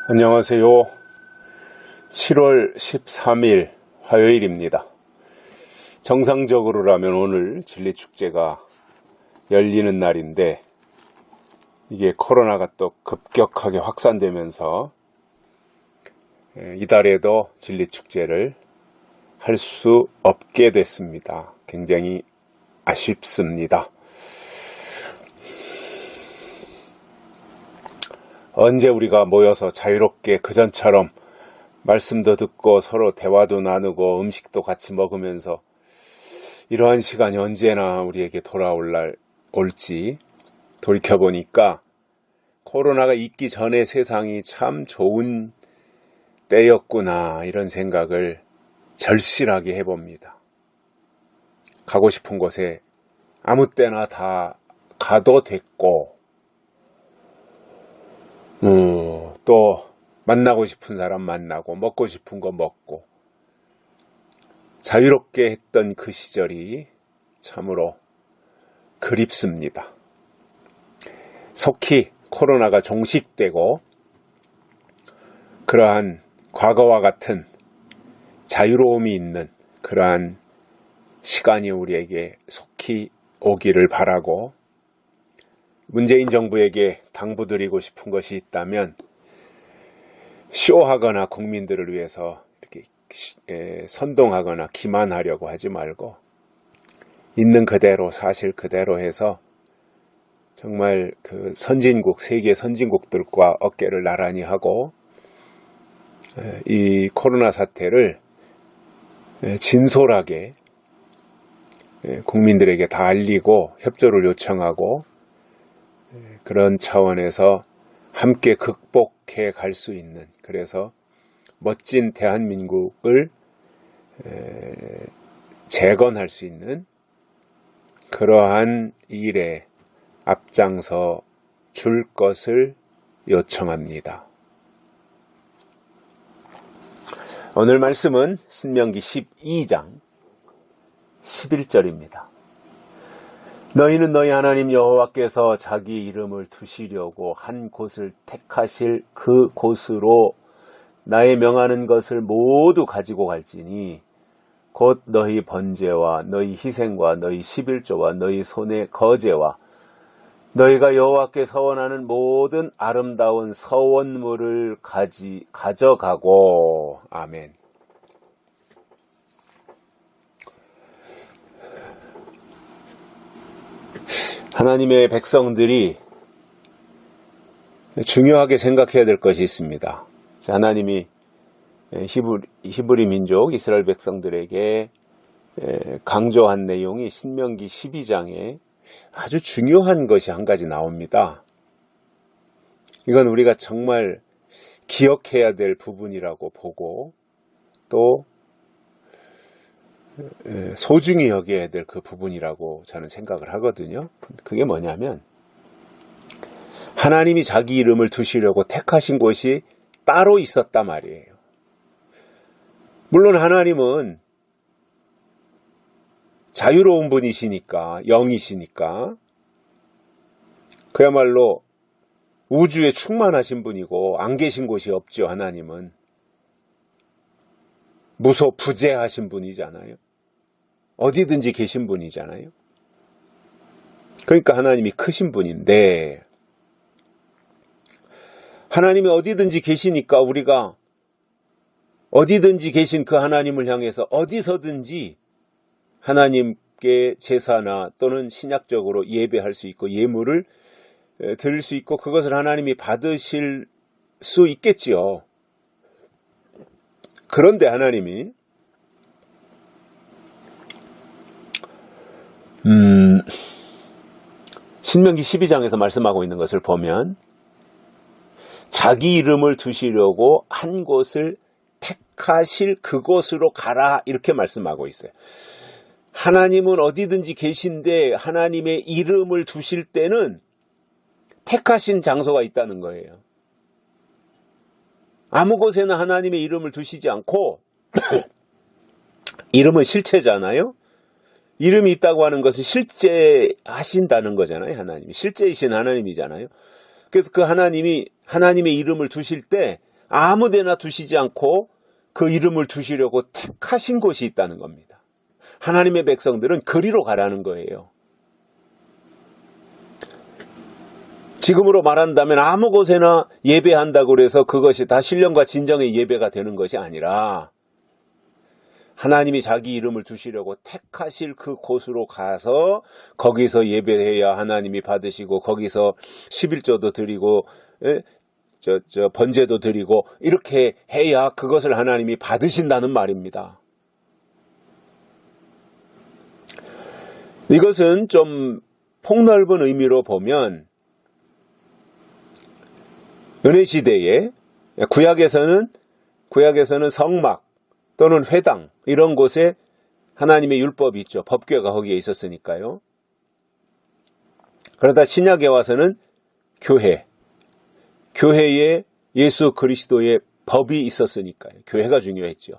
안녕하세요. 7월 13일 화요일입니다. 정상적으로라면 오늘 진리축제가 열리는 날인데 이게 코로나가 또 급격하게 확산되면서 이달에도 진리축제를 할 수 없게 됐습니다. 굉장히 아쉽습니다. 언제 우리가 모여서 자유롭게 그전처럼 말씀도 듣고 서로 대화도 나누고 음식도 같이 먹으면서 이러한 시간이 언제나 우리에게 올지 돌이켜보니까 코로나가 있기 전에 세상이 참 좋은 때였구나, 이런 생각을 절실하게 해봅니다. 가고 싶은 곳에 아무 때나 다 가도 됐고, 또 만나고 싶은 사람 만나고 먹고 싶은 거 먹고 자유롭게 했던 그 시절이 참으로 그립습니다. 속히 코로나가 종식되고 그러한 과거와 같은 자유로움이 있는 그러한 시간이 우리에게 속히 오기를 바라고, 문재인 정부에게 당부드리고 싶은 것이 있다면 쇼하거나 국민들을 위해서 이렇게 선동하거나 기만하려고 하지 말고 있는 그대로, 사실 그대로 해서 정말 그 세계 선진국들과 어깨를 나란히 하고 이 코로나 사태를 진솔하게 국민들에게 다 알리고 협조를 요청하고 그런 차원에서 함께 극복해 갈 수 있는, 그래서 멋진 대한민국을 재건할 수 있는 그러한 일에 앞장서 줄 것을 요청합니다. 오늘 말씀은 신명기 12장 11절입니다. 너희는 너희 하나님 여호와께서 자기 이름을 두시려고 한 곳을 택하실 그 곳으로 나의 명하는 것을 모두 가지고 갈지니 곧 너희 번제와 너희 희생과 너희 11조와 너희 손의 거제와 너희가 여호와께 서원하는 모든 아름다운 서원물을 가져가고. 아멘. 하나님의 백성들이 중요하게 생각해야 될 것이 있습니다. 하나님이 히브리 민족 이스라엘 백성들에게 강조한 내용이 신명기 12장에 아주 중요한 것이 한 가지 나옵니다. 이건 우리가 정말 기억해야 될 부분이라고 보고 또 소중히 여겨야 될 그 부분이라고 저는 생각을 하거든요. 그게 뭐냐면 하나님이 자기 이름을 두시려고 택하신 곳이 따로 있었단 말이에요. 물론 하나님은 자유로운 분이시니까, 영이시니까 그야말로 우주에 충만하신 분이고 안 계신 곳이 없죠. 하나님은 무소부재하신 분이잖아요. 어디든지 계신 분이잖아요. 그러니까 하나님이 크신 분인데, 하나님이 어디든지 계시니까 우리가 어디든지 계신 그 하나님을 향해서 어디서든지 하나님께 제사나 또는 신약적으로 예배할 수 있고 예물을 드릴 수 있고 그것을 하나님이 받으실 수 있겠지요. 그런데 하나님이 신명기 12장에서 말씀하고 있는 것을 보면 자기 이름을 두시려고 한 곳을 택하실 그곳으로 가라, 이렇게 말씀하고 있어요. 하나님은 어디든지 계신데 하나님의 이름을 두실 때는 택하신 장소가 있다는 거예요. 아무 곳에나 하나님의 이름을 두시지 않고 이름은 실체잖아요. 이름이 있다고 하는 것은 실제하신다는 거잖아요. 하나님이 실제이신 하나님이잖아요. 그래서 그 하나님이 하나님의 이름을 두실 때 아무 데나 두시지 않고 그 이름을 두시려고 택하신 곳이 있다는 겁니다. 하나님의 백성들은 그리로 가라는 거예요. 지금으로 말한다면 아무 곳에나 예배한다고 해서 그것이 다 신령과 진정의 예배가 되는 것이 아니라 하나님이 자기 이름을 두시려고 택하실 그 곳으로 가서 거기서 예배해야 하나님이 받으시고 거기서 11조도 드리고 번제도 드리고 이렇게 해야 그것을 하나님이 받으신다는 말입니다. 이것은 좀 폭넓은 의미로 보면 은혜시대에 구약에서는 성막 또는 회당 이런 곳에 하나님의 율법이 있죠. 법궤가 거기에 있었으니까요. 그러다 신약에 와서는 교회에 예수 그리스도의 법이 있었으니까요. 교회가 중요했죠.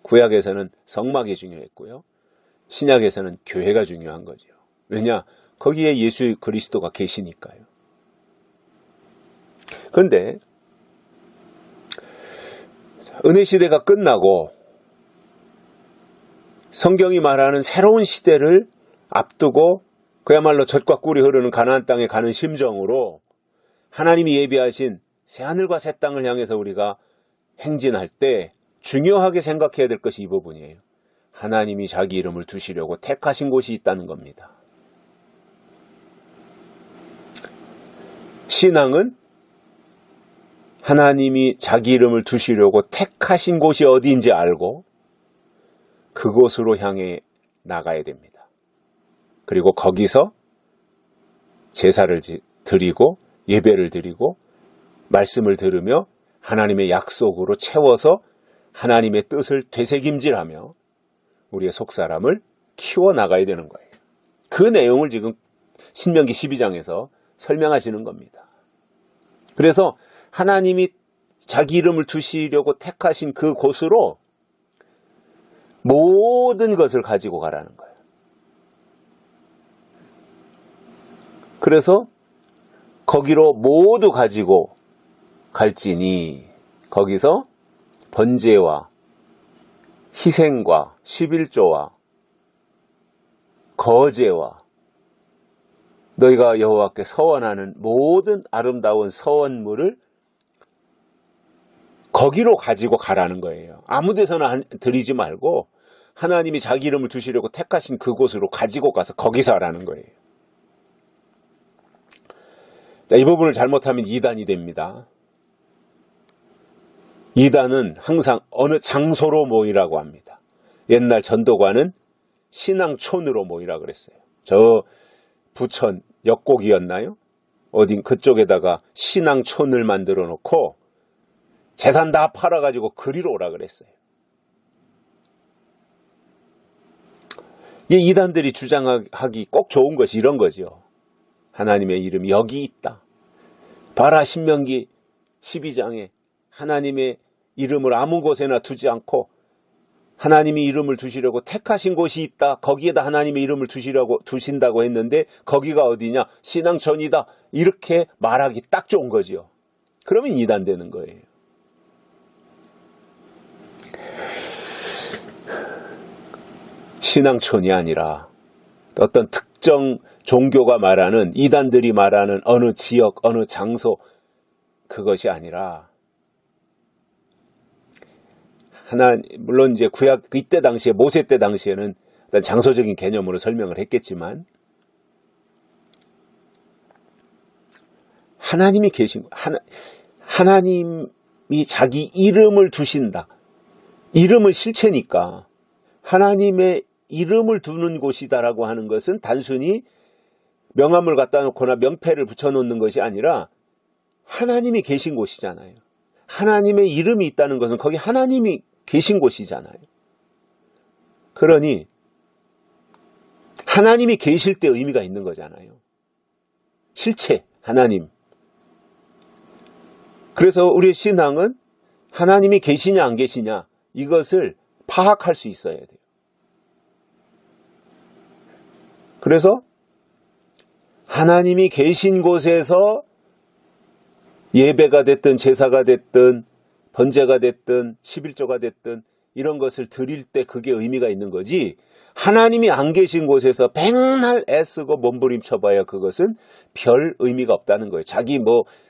구약에서는 성막이 중요했고요. 신약에서는 교회가 중요한 거죠. 왜냐? 거기에 예수 그리스도가 계시니까요. 그런데 은혜시대가 끝나고 성경이 말하는 새로운 시대를 앞두고 그야말로 젖과 꿀이 흐르는 가나안 땅에 가는 심정으로 하나님이 예비하신 새하늘과 새 땅을 향해서 우리가 행진할 때 중요하게 생각해야 될 것이 이 부분이에요. 하나님이 자기 이름을 두시려고 택하신 곳이 있다는 겁니다. 신앙은 하나님이 자기 이름을 두시려고 택하신 곳이 어디인지 알고 그곳으로 향해 나가야 됩니다. 그리고 거기서 제사를 드리고 예배를 드리고 말씀을 들으며 하나님의 약속으로 채워서 하나님의 뜻을 되새김질하며 우리의 속사람을 키워나가야 되는 거예요. 그 내용을 지금 신명기 12장에서 설명하시는 겁니다. 그래서 하나님이 자기 이름을 두시려고 택하신 그 곳으로 모든 것을 가지고 가라는 거예요. 그래서 거기로 모두 가지고 갈지니 거기서 번제와 희생과 11조와 거제와 너희가 여호와께 서원하는 모든 아름다운 서원물을 거기로 가지고 가라는 거예요. 아무 데서나 드리지 말고 하나님이 자기 이름을 두시려고 택하신 그곳으로 가지고 가서 거기서 하라는 거예요. 자, 이 부분을 잘못하면 이단이 됩니다. 이단은 항상 어느 장소로 모이라고 합니다. 옛날 전도관은 신앙촌으로 모이라 그랬어요. 저 부천 역곡이었나요? 어딘 그쪽에다가 신앙촌을 만들어 놓고 재산 다 팔아가지고 그리로 오라 그랬어요. 이 이단들이 주장하기 꼭 좋은 것이 이런 거죠. 하나님의 이름이 여기 있다. 봐라 신명기 12장에 하나님의 이름을 아무 곳에나 두지 않고 하나님이 이름을 두시려고 택하신 곳이 있다. 거기에다 하나님의 이름을 두신다고 했는데 거기가 어디냐? 신앙촌이다. 이렇게 말하기 딱 좋은 거죠. 그러면 이단되는 거예요. 신앙촌이 아니라 어떤 특정 종교가 말하는 이단들이 말하는 어느 지역, 어느 장소 그것이 아니라 물론 이제 구약 이때 당시에 모세 때 당시에는 어떤 장소적인 개념으로 설명을 했겠지만 하나님이 계신 하나님이 자기 이름을 두신다. 이름을 실체니까 하나님의 이름을 두는 곳이다라고 하는 것은 단순히 명함을 갖다 놓거나 명패를 붙여놓는 것이 아니라 하나님이 계신 곳이잖아요. 하나님의 이름이 있다는 것은 거기 하나님이 계신 곳이잖아요. 그러니 하나님이 계실 때 의미가 있는 거잖아요. 실체, 하나님. 그래서 우리의 신앙은 하나님이 계시냐 안 계시냐 이것을 파악할 수 있어야 돼요. 그래서 하나님이 계신 곳에서 예배가 됐든 제사가 됐든 번제가 됐든 11조가 됐든 이런 것을 드릴 때 그게 의미가 있는 거지, 하나님이 안 계신 곳에서 백날 애쓰고 몸부림쳐봐야 그것은 별 의미가 없다는 거예요. 자기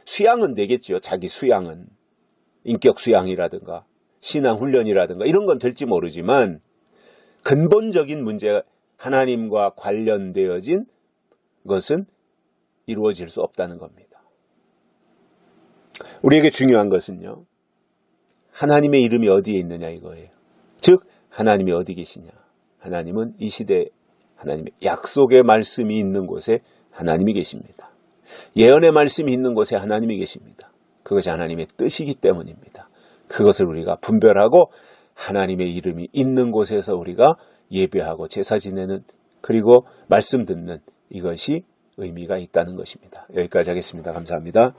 수양은 되겠죠. 자기 수양은. 인격 수양이라든가 신앙 훈련이라든가 이런 건 될지 모르지만 근본적인 문제, 하나님과 관련되어진 것은 이루어질 수 없다는 겁니다. 우리에게 중요한 것은요, 하나님의 이름이 어디에 있느냐 이거예요. 즉 하나님이 어디 계시냐. 하나님은 이 시대에 하나님의 약속의 말씀이 있는 곳에 하나님이 계십니다. 예언의 말씀이 있는 곳에 하나님이 계십니다. 그것이 하나님의 뜻이기 때문입니다. 그것을 우리가 분별하고 하나님의 이름이 있는 곳에서 우리가 예배하고 제사 지내는, 그리고 말씀 듣는, 이것이 의미가 있다는 것입니다. 여기까지 하겠습니다. 감사합니다.